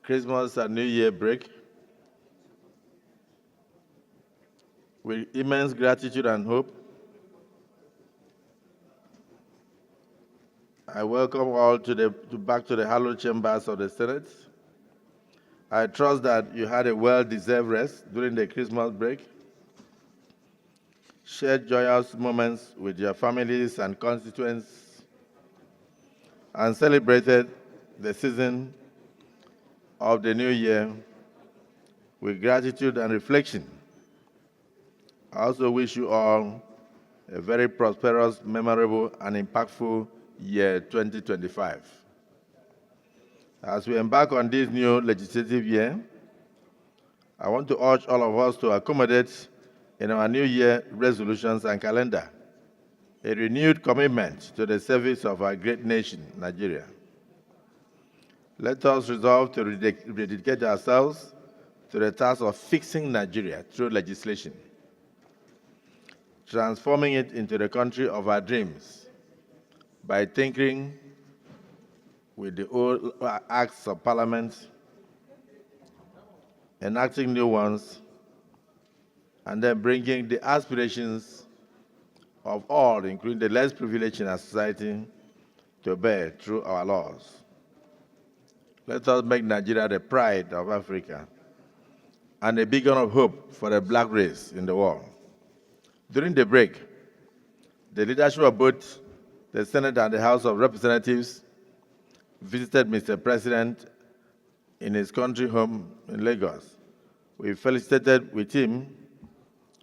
Christmas and New Year break. With immense gratitude and hope, I welcome all back to the hallowed chambers of the Senate. I trust that you had a well-deserved rest during the Christmas break, shared joyous moments with your families and constituents, and celebrated the season of the new year with gratitude and reflection. I also wish you all a very prosperous, memorable, and impactful year 2025. As we embark on this new legislative year, I want to urge all of us to accommodate in our new year resolutions and calendar a renewed commitment to the service of our great nation, Nigeria. Let us resolve to dedicate ourselves to the task of fixing Nigeria through legislation, transforming it into the country of our dreams by tinkering with the old acts of parliament, enacting new ones, and then bringing the aspirations of all, including the less privileged in our society, to bear through our laws. Let us make Nigeria the pride of Africa and a beacon of hope for the black race in the world. During the break, the leadership of both the Senate and the House of Representatives visited Mr. President in his country home in Lagos. We felicitated with him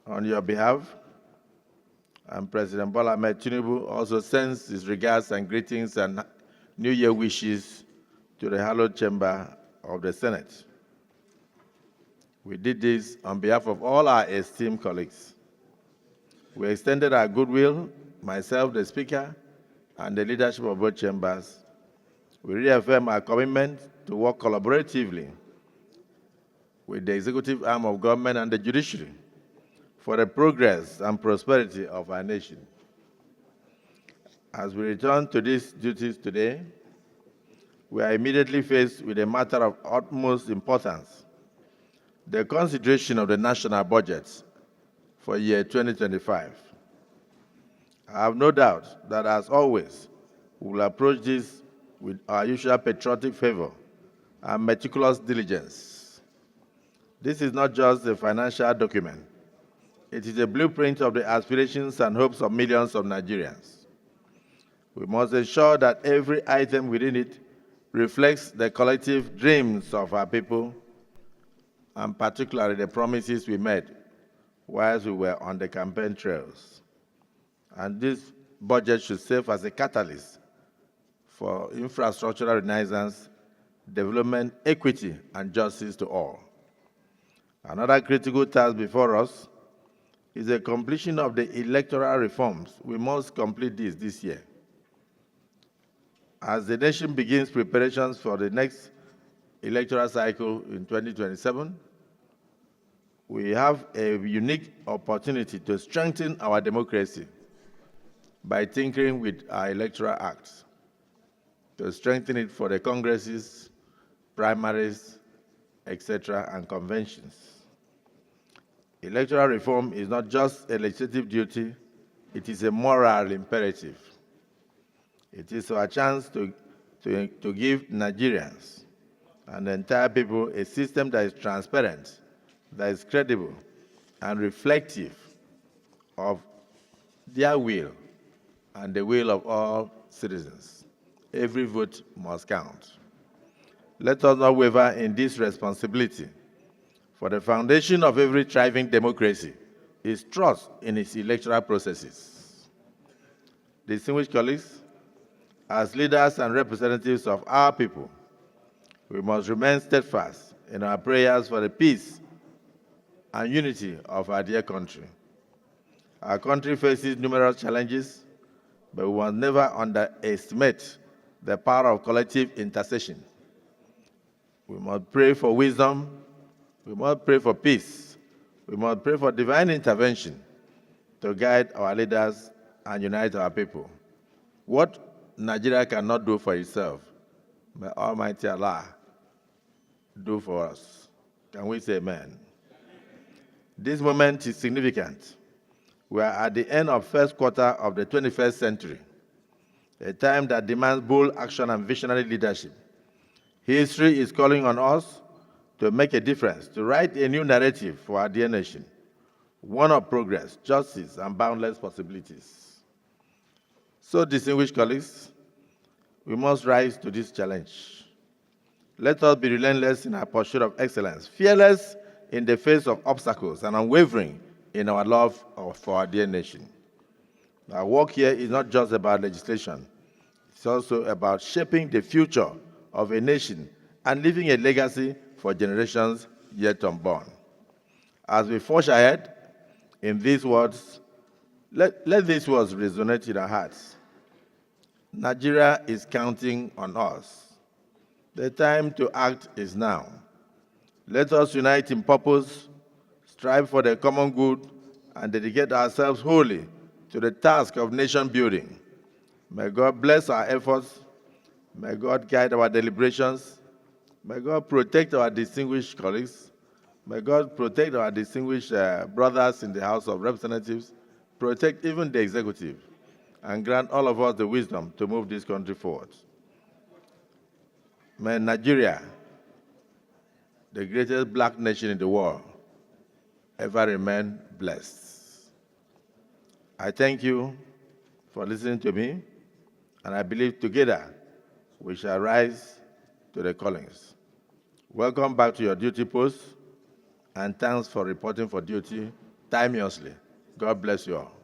on your behalf, and President Bola Ahmed Tinubu also sends his regards and greetings and New Year wishes to the hallowed chamber of the Senate. We did this on behalf of all our esteemed colleagues. We extended our goodwill, myself, the Speaker, and the leadership of both chambers. We reaffirm our commitment to work collaboratively with the executive arm of government and the judiciary for the progress and prosperity of our nation. As we return to these duties today, we are immediately faced with a matter of utmost importance: the consideration of the national budget for year 2025. I have no doubt that, as always, we will approach this with our usual patriotic fervor and meticulous diligence. This is not just a financial document. It is a blueprint of the aspirations and hopes of millions of Nigerians. We must ensure that every item within it reflects the collective dreams of our people, and particularly the promises we made whilst we were on the campaign trails. And this budget should serve as a catalyst for infrastructural renaissance, development, equity, and justice to all. Another critical task before us is the completion of the electoral reforms. We must complete this year. As the nation begins preparations for the next electoral cycle in 2027, we have a unique opportunity to strengthen our democracy by tinkering with our electoral acts, to strengthen it for the congresses, primaries, etc., and conventions. Electoral reform is not just a legislative duty, it is a moral imperative. It is our chance to give Nigerians and the entire people a system that is transparent, that is credible, and reflective of their will and the will of all citizens. Every vote must count. Let us not waver in this responsibility, for the foundation of every thriving democracy is trust in its electoral processes. Distinguished colleagues, as leaders and representatives of our people, we must remain steadfast in our prayers for the peace and unity of our dear country. Our country faces numerous challenges, but we must never underestimate the power of collective intercession. We must pray for wisdom, we must pray for peace, we must pray for divine intervention to guide our leaders and unite our people. What Nigeria cannot do for itself, may Almighty Allah do for us. Can we say amen? This moment is significant. We are at the end of first quarter of the 21st century, a time that demands bold action and visionary leadership. History is calling on us to make a difference, to write a new narrative for our dear nation, one of progress, justice, and boundless possibilities. So, distinguished colleagues, we must rise to this challenge. Let us be relentless in our pursuit of excellence, fearless in the face of obstacles, and unwavering in our love for our dear nation. Our work here is not just about legislation. It's also about shaping the future of a nation and leaving a legacy for generations yet unborn. As we forge ahead in these words, let these words resonate in our hearts. Nigeria is counting on us. The time to act is now. Let us unite in purpose, strive for the common good, and dedicate ourselves wholly to the task of nation building. May God bless our efforts. May God guide our deliberations. May God protect our distinguished colleagues. May God protect our distinguished brothers in the House of Representatives, protect even the executive, and grant all of us the wisdom to move this country forward. May Nigeria, the greatest black nation in the world, ever remain blessed. I thank you for listening to me, and I believe together we shall rise to the callings. Welcome back to your duty post, and thanks for reporting for duty timeously. God bless you all.